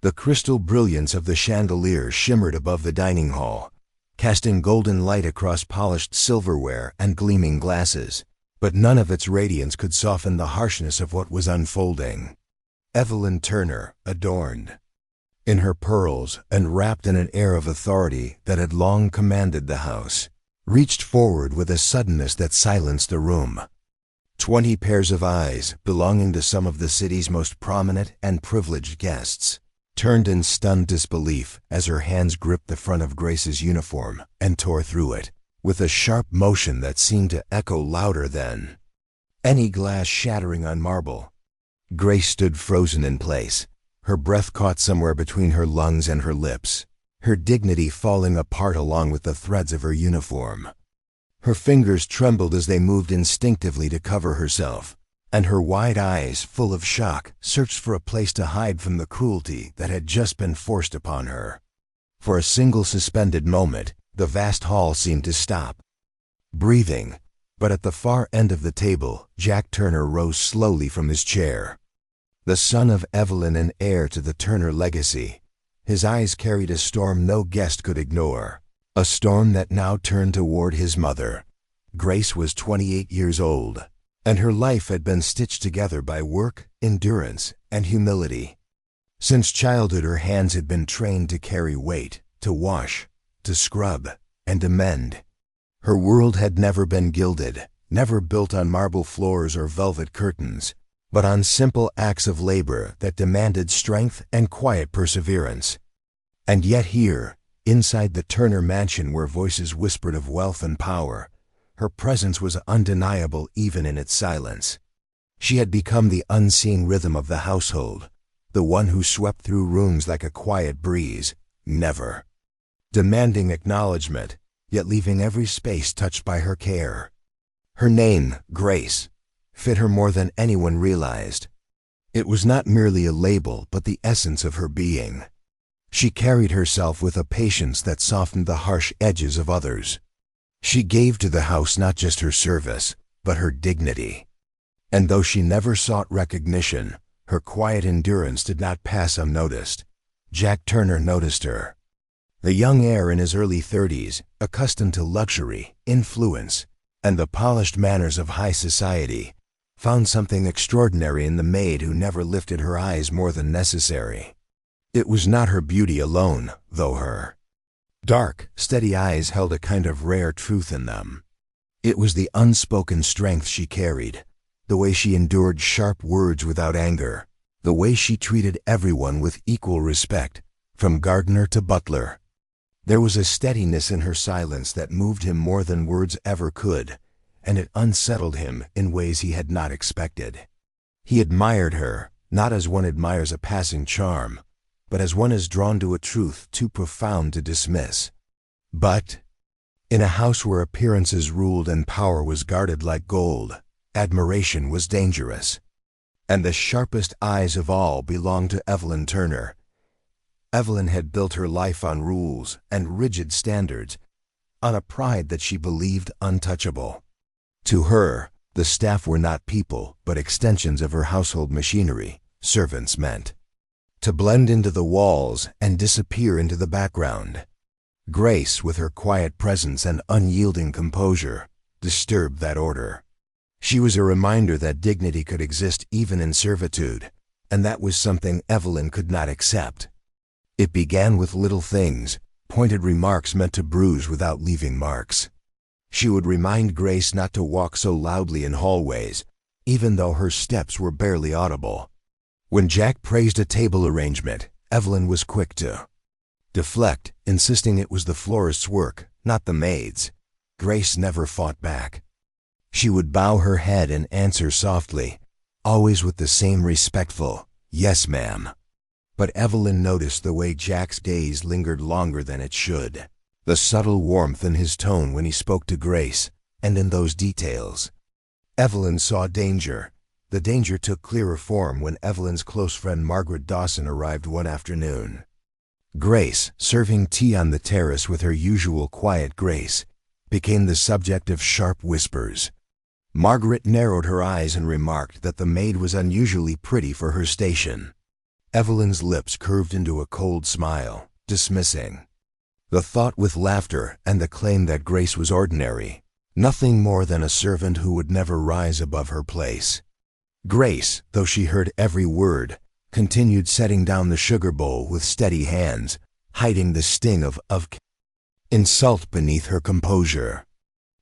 The crystal brilliance of the chandelier shimmered above the dining hall, casting golden light across polished silverware and gleaming glasses, but none of its radiance could soften the harshness of what was unfolding. Evelyn Turner, adorned in her pearls and wrapped in an air of authority that had long commanded the house, reached forward with a suddenness that silenced the room. 20 pairs of eyes, belonging to some of the city's most prominent and privileged guests, turned in stunned disbelief as her hands gripped the front of Grace's uniform and tore through it, with a sharp motion that seemed to echo louder than any glass shattering on marble. Grace stood frozen in place, her breath caught somewhere between her lungs and her lips, her dignity falling apart along with the threads of her uniform. Her fingers trembled as they moved instinctively to cover herself, and her wide eyes, full of shock, searched for a place to hide from the cruelty that had just been forced upon her. For a single suspended moment, the vast hall seemed to stop, breathing, but at the far end of the table, Jack Turner rose slowly from his chair. The son of Evelyn and heir to the Turner legacy, his eyes carried a storm no guest could ignore, a storm that now turned toward his mother. Grace was 28 years old, and her life had been stitched together by work, endurance, and humility. Since childhood her hands had been trained to carry weight, to wash, to scrub, and to mend. Her world had never been gilded, never built on marble floors or velvet curtains, but on simple acts of labor that demanded strength and quiet perseverance. And yet here, inside the Turner mansion where voices whispered of wealth and power, her presence was undeniable even in its silence. She had become the unseen rhythm of the household, the one who swept through rooms like a quiet breeze, never demanding acknowledgement, yet leaving every space touched by her care. Her name, Grace, fit her more than anyone realized. It was not merely a label, but the essence of her being. She carried herself with a patience that softened the harsh edges of others. She gave to the house not just her service, but her dignity. And though she never sought recognition, her quiet endurance did not pass unnoticed. Jack Turner noticed her. The young heir in his early 30s, accustomed to luxury, influence, and the polished manners of high society, found something extraordinary in the maid who never lifted her eyes more than necessary. It was not her beauty alone, though her dark, steady eyes held a kind of rare truth in them. It was the unspoken strength she carried, the way she endured sharp words without anger, the way she treated everyone with equal respect, from gardener to butler. There was a steadiness in her silence that moved him more than words ever could, and it unsettled him in ways he had not expected. He admired her, not as one admires a passing charm, but as one is drawn to a truth too profound to dismiss. But in a house where appearances ruled and power was guarded like gold, admiration was dangerous. And the sharpest eyes of all belonged to Evelyn Turner. Evelyn had built her life on rules and rigid standards, on a pride that she believed untouchable. To her, the staff were not people, but extensions of her household machinery, servants meant to blend into the walls and disappear into the background. Grace, with her quiet presence and unyielding composure, disturbed that order. She was a reminder that dignity could exist even in servitude, and that was something Evelyn could not accept. It began with little things, pointed remarks meant to bruise without leaving marks. She would remind Grace not to walk so loudly in hallways, even though her steps were barely audible. When Jack praised a table arrangement, Evelyn was quick to deflect, insisting it was the florist's work, not the maid's. Grace never fought back. She would bow her head and answer softly, always with the same respectful, "Yes, ma'am." But Evelyn noticed the way Jack's gaze lingered longer than it should, the subtle warmth in his tone when he spoke to Grace, and in those details. Evelyn saw danger. The danger took clearer form when Evelyn's close friend Margaret Dawson arrived one afternoon. Grace, serving tea on the terrace with her usual quiet grace, became the subject of sharp whispers. Margaret narrowed her eyes and remarked that the maid was unusually pretty for her station. Evelyn's lips curved into a cold smile, dismissing the thought with laughter and the claim that Grace was ordinary, nothing more than a servant who would never rise above her place. Grace, though she heard every word, continued setting down the sugar bowl with steady hands, hiding the sting of insult beneath her composure.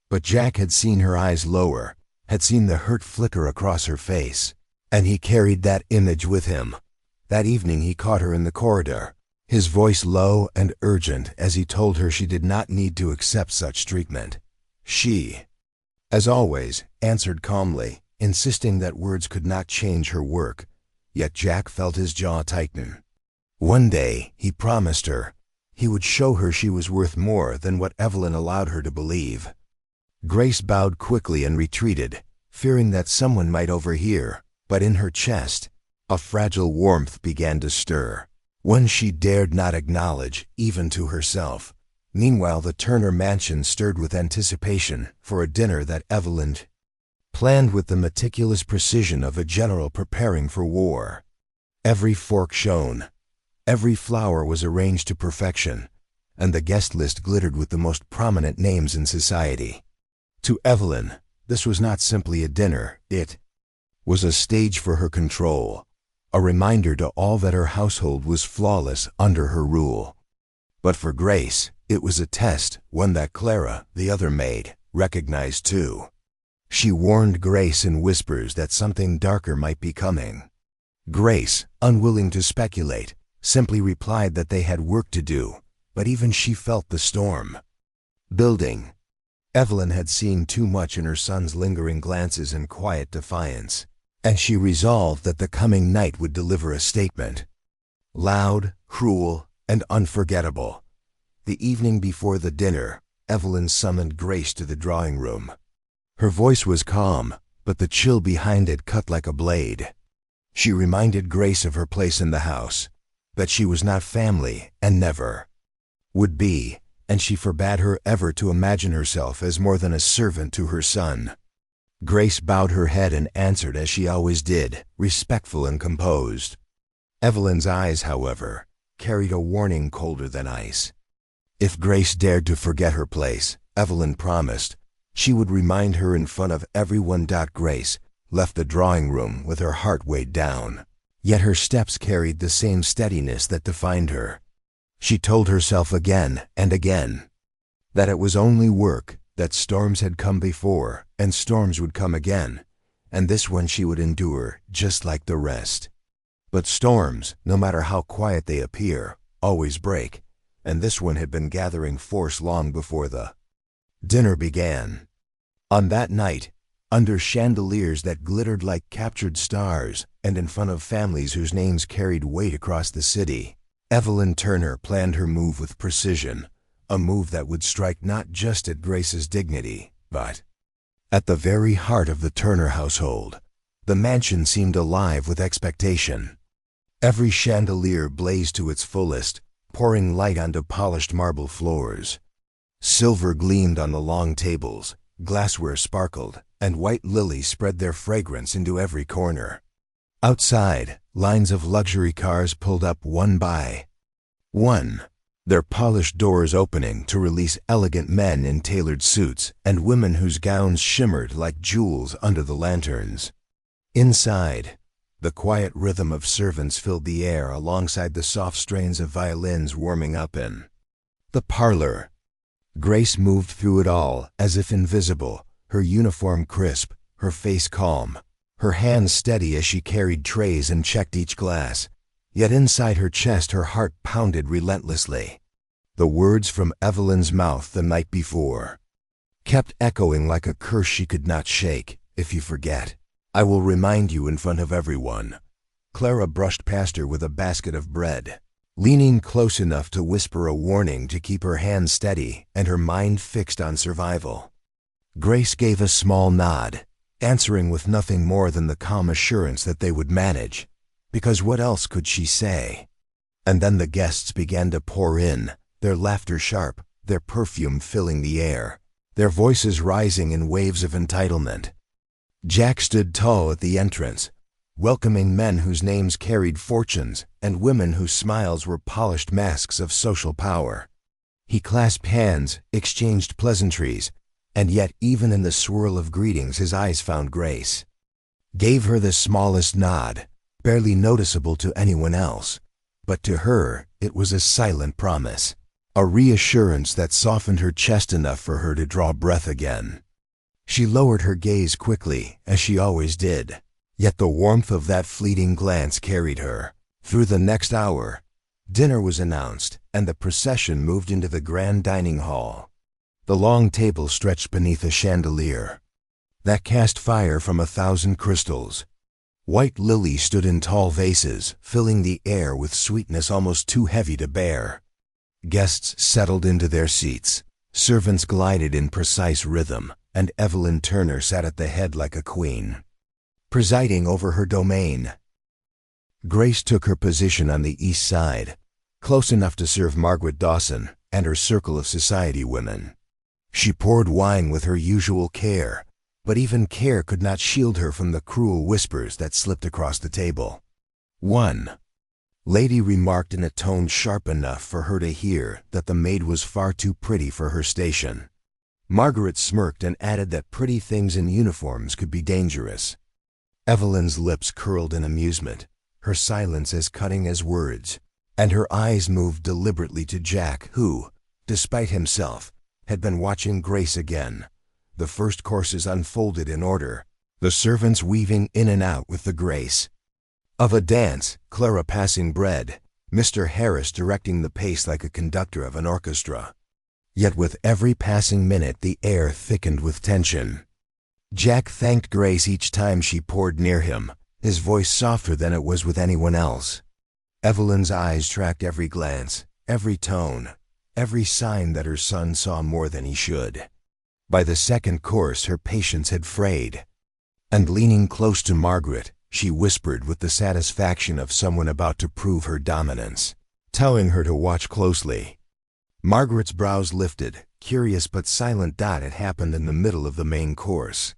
But Jack had seen her eyes lower, had seen the hurt flicker across her face, and he carried that image with him. That evening he caught her in the corridor, his voice low and urgent as he told her she did not need to accept such treatment. She, as always, answered calmly, insisting that words could not change her work, yet Jack felt his jaw tighten. One day, he promised her, he would show her she was worth more than what Evelyn allowed her to believe. Grace bowed quickly and retreated, fearing that someone might overhear, but in her chest, a fragile warmth began to stir, one she dared not acknowledge, even to herself. Meanwhile, the Turner mansion stirred with anticipation for a dinner that Evelyn planned with the meticulous precision of a general preparing for war. Every fork shone, every flower was arranged to perfection, and the guest list glittered with the most prominent names in society. To Evelyn, this was not simply a dinner, it was a stage for her control, a reminder to all that her household was flawless under her rule. But for Grace, it was a test, one that Clara, the other maid, recognized too. She warned Grace in whispers that something darker might be coming. Grace, unwilling to speculate, simply replied that they had work to do, but even she felt the storm building. Evelyn had seen too much in her son's lingering glances and quiet defiance, and she resolved that the coming night would deliver a statement. Loud, cruel, and unforgettable. The evening before the dinner, Evelyn summoned Grace to the drawing room. Her voice was calm, but the chill behind it cut like a blade. She reminded Grace of her place in the house, that she was not family and never would be, and she forbade her ever to imagine herself as more than a servant to her son. Grace bowed her head and answered as she always did, respectful and composed. Evelyn's eyes, however, carried a warning colder than ice. If Grace dared to forget her place, Evelyn promised, she would remind her in front of everyone. Grace left the drawing room with her heart weighed down, yet her steps carried the same steadiness that defined her. She told herself again and again that it was only work, that storms had come before, and storms would come again, and this one she would endure just like the rest. But storms, no matter how quiet they appear, always break, and this one had been gathering force long before the dinner began. On that night, under chandeliers that glittered like captured stars, and in front of families whose names carried weight across the city, Evelyn Turner planned her move with precision, a move that would strike not just at Grace's dignity, but at the very heart of the Turner household. The mansion seemed alive with expectation. Every chandelier blazed to its fullest, pouring light onto polished marble floors. Silver gleamed on the long tables, glassware sparkled, and white lilies spread their fragrance into every corner. Outside, lines of luxury cars pulled up one by one, their polished doors opening to release elegant men in tailored suits and women whose gowns shimmered like jewels under the lanterns. Inside, the quiet rhythm of servants filled the air alongside the soft strains of violins warming up in the parlor. Grace moved through it all as if invisible, her uniform crisp, her face calm, her hands steady as she carried trays and checked each glass. Yet inside her chest her heart pounded relentlessly. The words from Evelyn's mouth the night before kept echoing like a curse she could not shake. If you forget, I will remind you in front of everyone. Clara brushed past her with a basket of bread, leaning close enough to whisper a warning to keep her hands steady and her mind fixed on survival. Grace gave a small nod, answering with nothing more than the calm assurance that they would manage, because what else could she say? And then the guests began to pour in, their laughter sharp, their perfume filling the air, their voices rising in waves of entitlement. Jack stood tall at the entrance, welcoming men whose names carried fortunes and women whose smiles were polished masks of social power. He clasped hands, exchanged pleasantries, and yet even in the swirl of greetings his eyes found Grace. Gave her the smallest nod, barely noticeable to anyone else, but to her it was a silent promise, a reassurance that softened her chest enough for her to draw breath again. She lowered her gaze quickly, as she always did, yet the warmth of that fleeting glance carried her. Through the next hour, dinner was announced, and the procession moved into the grand dining hall. The long table stretched beneath a chandelier that cast fire from 1,000 crystals. White lilies stood in tall vases, filling the air with sweetness almost too heavy to bear. Guests settled into their seats, servants glided in precise rhythm, and Evelyn Turner sat at the head like a queen, presiding over her domain. Grace took her position on the east side, close enough to serve Margaret Dawson and her circle of society women. She poured wine with her usual care, but even care could not shield her from the cruel whispers that slipped across the table. One lady remarked in a tone sharp enough for her to hear that the maid was far too pretty for her station. Margaret smirked and added that pretty things in uniforms could be dangerous. Evelyn's lips curled in amusement, her silence as cutting as words, and her eyes moved deliberately to Jack, who, despite himself, had been watching Grace again. The first courses unfolded in order, the servants weaving in and out with the grace of a dance, Clara passing bread, Mr. Harris directing the pace like a conductor of an orchestra. Yet with every passing minute the air thickened with tension. Jack thanked Grace each time she poured near him, his voice softer than it was with anyone else. Evelyn's eyes tracked every glance, every tone, every sign that her son saw more than he should. By the second course her patience had frayed, and leaning close to Margaret, she whispered with the satisfaction of someone about to prove her dominance, telling her to watch closely. Margaret's brows lifted, curious but silent. It happened in the middle of the main course.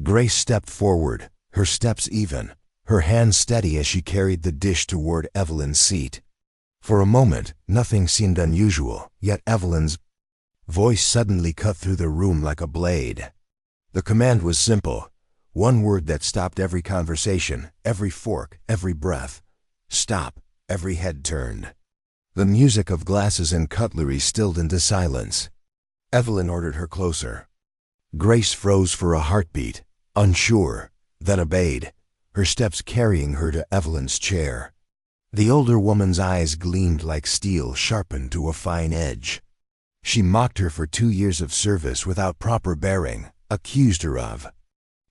Grace stepped forward, her steps even, her hand steady as she carried the dish toward Evelyn's seat. For a moment, nothing seemed unusual, yet Evelyn's voice suddenly cut through the room like a blade. The command was simple, one word that stopped every conversation, every fork, every breath. Stop. Every head turned. The music of glasses and cutlery stilled into silence. Evelyn ordered her closer. Grace froze for a heartbeat, unsure, then obeyed, her steps carrying her to Evelyn's chair. The older woman's eyes gleamed like steel sharpened to a fine edge. She mocked her for 2 years of service without proper bearing, accused her of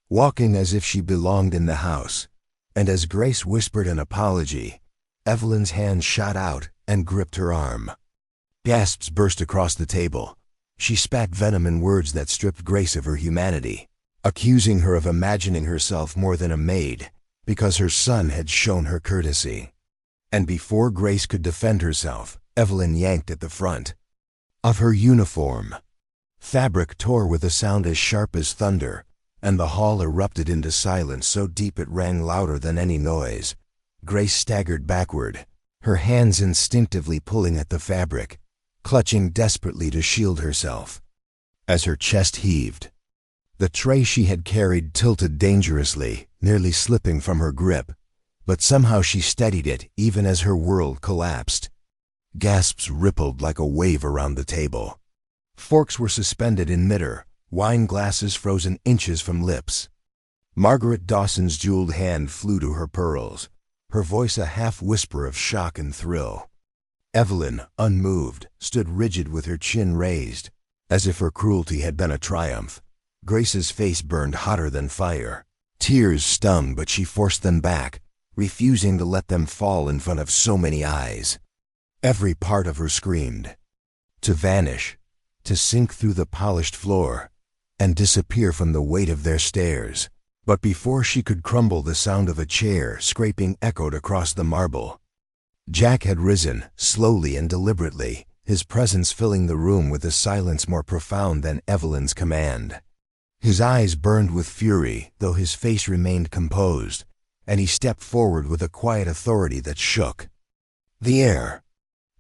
walking as if she belonged in the house, and as Grace whispered an apology, Evelyn's hand shot out and gripped her arm. Gasps burst across the table. She spat venom in words that stripped Grace of her humanity, accusing her of imagining herself more than a maid because her son had shown her courtesy. And before Grace could defend herself, Evelyn yanked at the front of her uniform. Fabric tore with a sound as sharp as thunder, and the hall erupted into silence so deep it rang louder than any noise. Grace staggered backward, her hands instinctively pulling at the fabric, clutching desperately to shield herself. As her chest heaved, the tray she had carried tilted dangerously, nearly slipping from her grip, but somehow she steadied it even as her world collapsed. Gasps rippled like a wave around the table. Forks were suspended in midair, wine glasses frozen inches from lips. Margaret Dawson's jeweled hand flew to her pearls, her voice a half-whisper of shock and thrill. Evelyn, unmoved, stood rigid with her chin raised, as if her cruelty had been a triumph. Grace's face burned hotter than fire. Tears stung, but she forced them back, refusing to let them fall in front of so many eyes. Every part of her screamed. To vanish, to sink through the polished floor, and disappear from the weight of their stares. But before she could crumble, the sound of a chair scraping echoed across the marble. Jack had risen, slowly and deliberately, his presence filling the room with a silence more profound than Evelyn's command. His eyes burned with fury, though his face remained composed, and he stepped forward with a quiet authority that shook the air.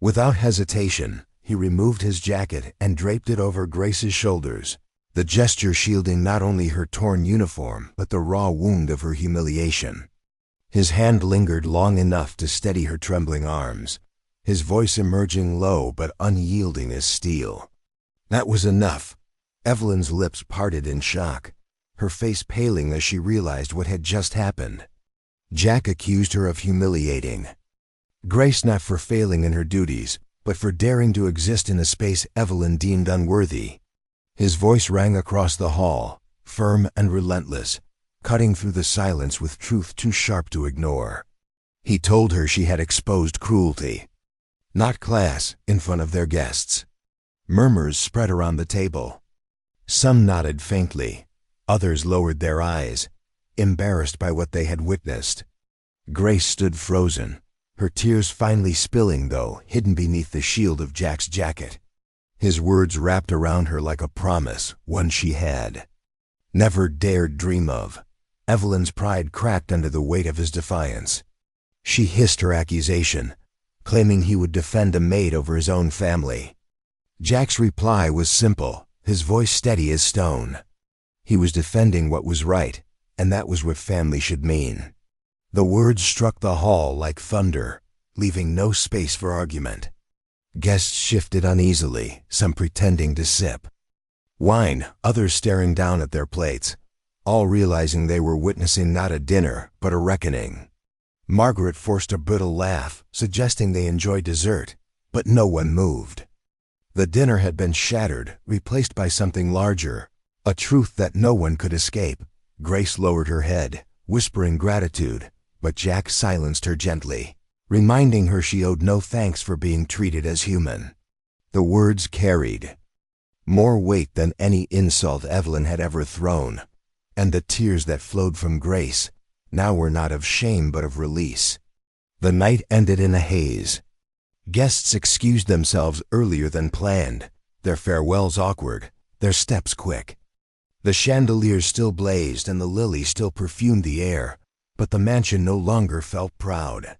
Without hesitation, he removed his jacket and draped it over Grace's shoulders, the gesture shielding not only her torn uniform but the raw wound of her humiliation. His hand lingered long enough to steady her trembling arms, his voice emerging low but unyielding as steel. That was enough. Evelyn's lips parted in shock, her face paling as she realized what had just happened. Jack accused her of humiliating Grace, not for failing in her duties, but for daring to exist in a space Evelyn deemed unworthy. His voice rang across the hall, firm and relentless, cutting through the silence with truth too sharp to ignore. He told her she had exposed cruelty, not class, in front of their guests. Murmurs spread around the table. Some nodded faintly, others lowered their eyes, embarrassed by what they had witnessed. Grace stood frozen, her tears finally spilling, though hidden beneath the shield of Jack's jacket. His words wrapped around her like a promise, one she had never dared dream of. Evelyn's pride cracked under the weight of his defiance. She hissed her accusation, claiming he would defend a maid over his own family. Jack's reply was simple, his voice steady as stone. He was defending what was right, and that was what family should mean. The words struck the hall like thunder, leaving no space for argument. Guests shifted uneasily, some pretending to sip wine, others staring down at their plates, all realizing they were witnessing not a dinner, but a reckoning. Margaret forced a brittle laugh, suggesting they enjoyed dessert, but no one moved. The dinner had been shattered, replaced by something larger, a truth that no one could escape. Grace lowered her head, whispering gratitude, but Jack silenced her gently, reminding her she owed no thanks for being treated as human. The words carried more weight than any insult Evelyn had ever thrown, and the tears that flowed from Grace now were not of shame but of release. The night ended in a haze. Guests excused themselves earlier than planned, their farewells awkward, their steps quick. The chandeliers still blazed and the lilies still perfumed the air, but the mansion no longer felt proud.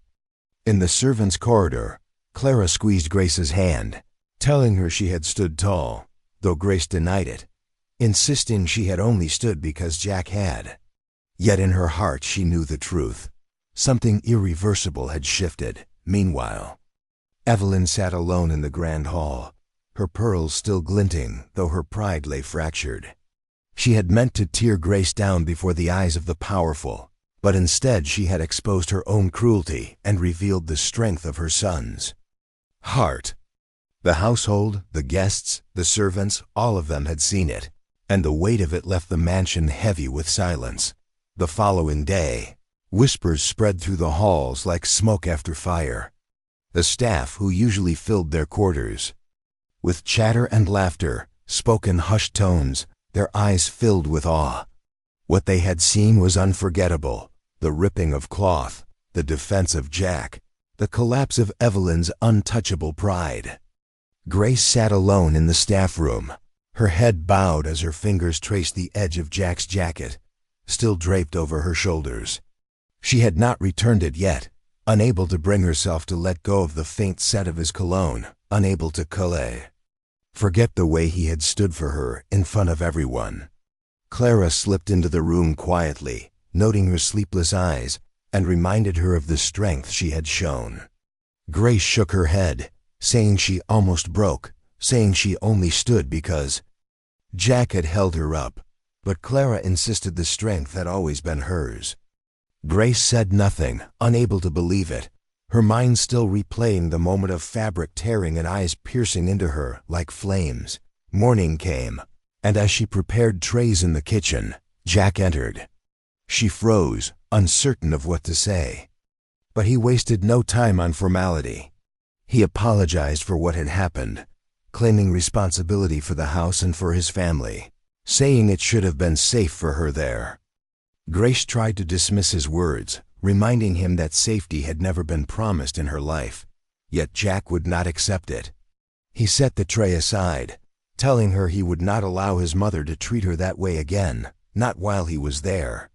In the servants' corridor, Clara squeezed Grace's hand, telling her she had stood tall, though Grace denied it, insisting she had only stood because Jack had. Yet in her heart she knew the truth. Something irreversible had shifted. Meanwhile, Evelyn sat alone in the grand hall, her pearls still glinting, though her pride lay fractured. She had meant to tear Grace down before the eyes of the powerful, but instead she had exposed her own cruelty and revealed the strength of her son's heart. The household, the guests, the servants, all of them had seen it, and the weight of it left the mansion heavy with silence. The following day, whispers spread through the halls like smoke after fire. The staff, who usually filled their quarters with chatter and laughter, spoke in hushed tones, their eyes filled with awe. What they had seen was unforgettable: the ripping of cloth, the defense of Jack, the collapse of Evelyn's untouchable pride. Grace sat alone in the staff room, her head bowed as her fingers traced the edge of Jack's jacket, still draped over her shoulders. She had not returned it yet, unable to bring herself to let go of the faint scent of his cologne, unable to forget the way he had stood for her in front of everyone. Clara slipped into the room quietly, noting her sleepless eyes, and reminded her of the strength she had shown. Grace shook her head, saying she almost broke, saying she only stood because Jack had held her up, but Clara insisted the strength had always been hers. Grace said nothing, unable to believe it, her mind still replaying the moment of fabric tearing and eyes piercing into her like flames. Morning came, and as she prepared trays in the kitchen, Jack entered. She froze, uncertain of what to say. But he wasted no time on formality. He apologized for what had happened, claiming responsibility for the house and for his family, saying it should have been safe for her there. Grace tried to dismiss his words, reminding him that safety had never been promised in her life, yet Jack would not accept it. He set the tray aside, telling her he would not allow his mother to treat her that way again, not while he was there.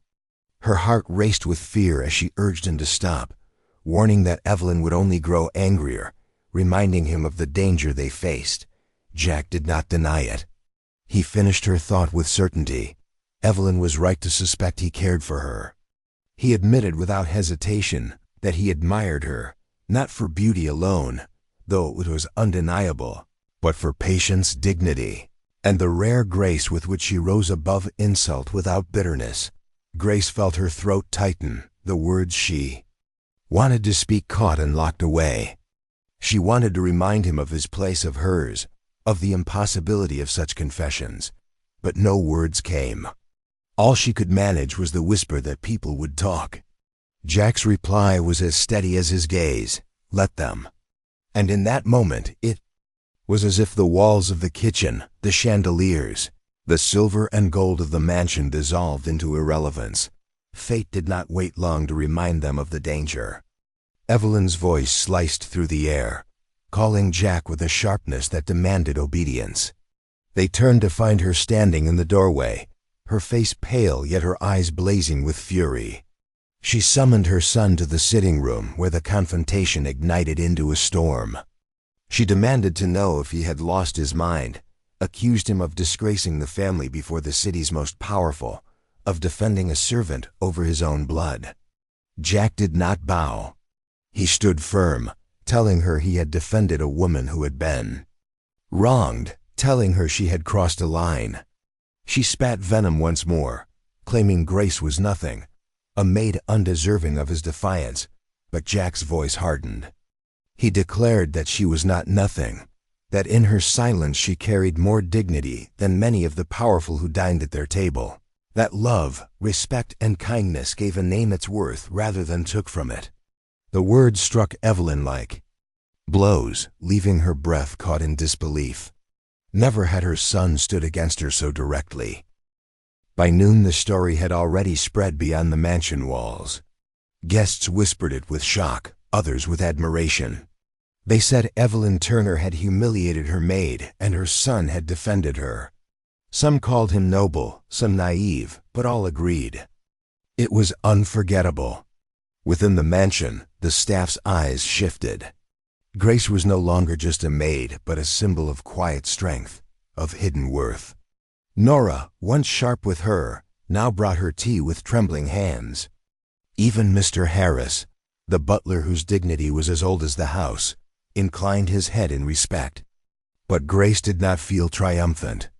Her heart raced with fear as she urged him to stop, warning that Evelyn would only grow angrier, reminding him of the danger they faced. Jack did not deny it. He finished her thought with certainty. Evelyn was right to suspect he cared for her. He admitted without hesitation that he admired her, not for beauty alone, though it was undeniable, but for patience, dignity, and the rare grace with which she rose above insult without bitterness. Grace felt her throat tighten, the words she wanted to speak caught and locked away. She wanted to remind him of his place, of hers, of the impossibility of such confessions, but no words came. All she could manage was the whisper that people would talk. Jack's reply was as steady as his gaze. Let them. And in that moment it was as if the walls of the kitchen, the chandeliers, the silver and gold of the mansion dissolved into irrelevance. Fate did not wait long to remind them of the danger. Evelyn's voice sliced through the air, calling Jack with a sharpness that demanded obedience. They turned to find her standing in the doorway, her face pale yet her eyes blazing with fury. She summoned her son to the sitting room where the confrontation ignited into a storm. She demanded to know if he had lost his mind, accused him of disgracing the family before the city's most powerful, of defending a servant over his own blood. Jack did not bow. He stood firm, telling her he had defended a woman who had been wronged, telling her she had crossed a line. She spat venom once more, claiming Grace was nothing, a maid undeserving of his defiance, but Jack's voice hardened. He declared that she was not nothing, that in her silence she carried more dignity than many of the powerful who dined at their table, that love, respect, and kindness gave a name its worth rather than took from it. The words struck Evelyn like blows, leaving her breath caught in disbelief. Never had her son stood against her so directly. By noon the story had already spread beyond the mansion walls. Guests whispered it with shock, others with admiration. They said Evelyn Turner had humiliated her maid and her son had defended her. Some called him noble, some naive, but all agreed. It was unforgettable. Within the mansion, the staff's eyes shifted. Grace was no longer just a maid, but a symbol of quiet strength, of hidden worth. Nora, once sharp with her, now brought her tea with trembling hands. Even Mr. Harris, the butler whose dignity was as old as the house, inclined his head in respect. But Grace did not feel triumphant.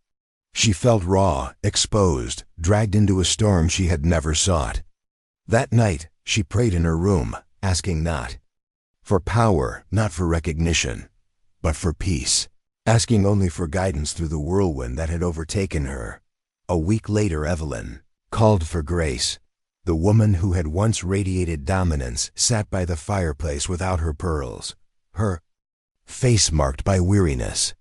She felt raw, exposed, dragged into a storm she had never sought. That night, she prayed in her room, asking not for power, not for recognition, but for peace, asking only for guidance through the whirlwind that had overtaken her. A week later, Evelyn called for Grace. The woman who had once radiated dominance sat by the fireplace without her pearls, her face marked by weariness.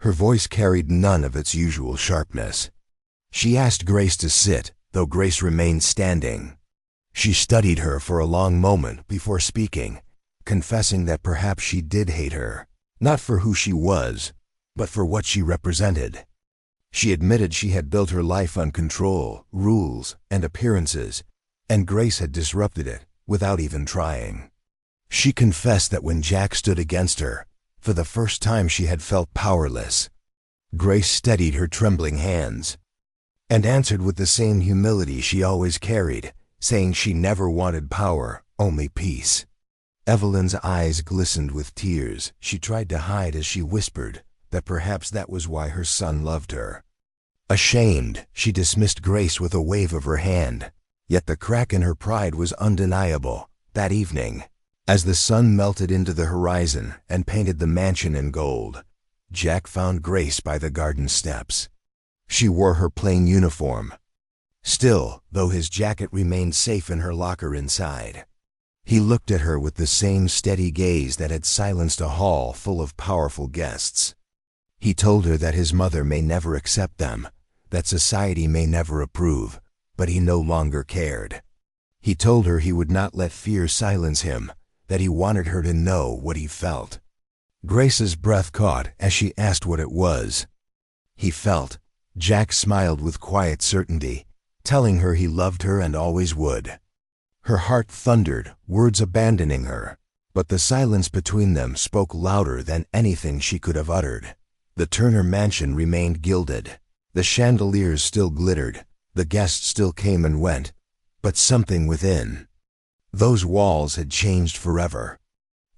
Her voice carried none of its usual sharpness. She asked Grace to sit, though Grace remained standing. She studied her for a long moment before speaking, confessing that perhaps she did hate her, not for who she was, but for what she represented. She admitted she had built her life on control, rules, and appearances, and Grace had disrupted it without even trying. She confessed that when Jack stood against her, for the first time she had felt powerless. Grace steadied her trembling hands and answered with the same humility she always carried, saying she never wanted power, only peace. Evelyn's eyes glistened with tears she tried to hide as she whispered that perhaps that was why her son loved her. Ashamed, she dismissed Grace with a wave of her hand, yet the crack in her pride was undeniable. That evening, as the sun melted into the horizon and painted the mansion in gold, Jack found Grace by the garden steps. She wore her plain uniform. Still, though his jacket remained safe in her locker inside, he looked at her with the same steady gaze that had silenced a hall full of powerful guests. He told her that his mother may never accept them, that society may never approve, but he no longer cared. He told her he would not let fear silence him, that he wanted her to know what he felt. Grace's breath caught as she asked what it was. He felt. Jack smiled with quiet certainty, telling her he loved her and always would. Her heart thundered, words abandoning her, but the silence between them spoke louder than anything she could have uttered. The Turner mansion remained gilded. The chandeliers still glittered, the guests still came and went, but something within those walls had changed forever.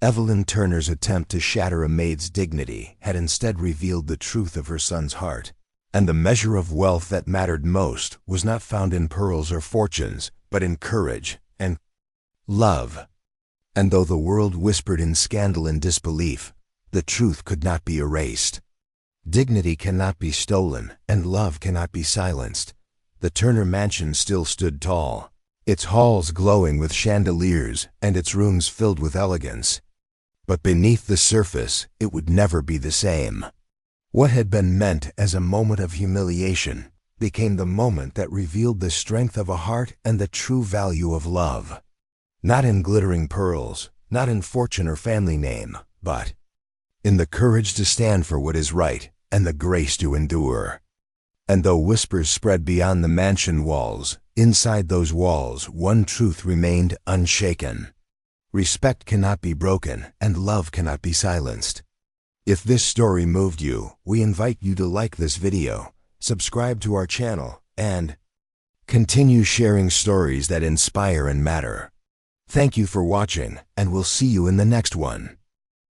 Evelyn Turner's attempt to shatter a maid's dignity had instead revealed the truth of her son's heart, and the measure of wealth that mattered most was not found in pearls or fortunes, but in courage and love. And though the world whispered in scandal and disbelief, the truth could not be erased. Dignity cannot be stolen, and love cannot be silenced. The Turner mansion still stood tall, its halls glowing with chandeliers and its rooms filled with elegance. But beneath the surface, it would never be the same. What had been meant as a moment of humiliation became the moment that revealed the strength of a heart and the true value of love. Not in glittering pearls, not in fortune or family name, but in the courage to stand for what is right and the grace to endure. And though whispers spread beyond the mansion walls, inside those walls one truth remained unshaken. Respect cannot be broken, and love cannot be silenced. If this story moved you, we invite you to like this video, subscribe to our channel, and continue sharing stories that inspire and matter. Thank you for watching, and we'll see you in the next one.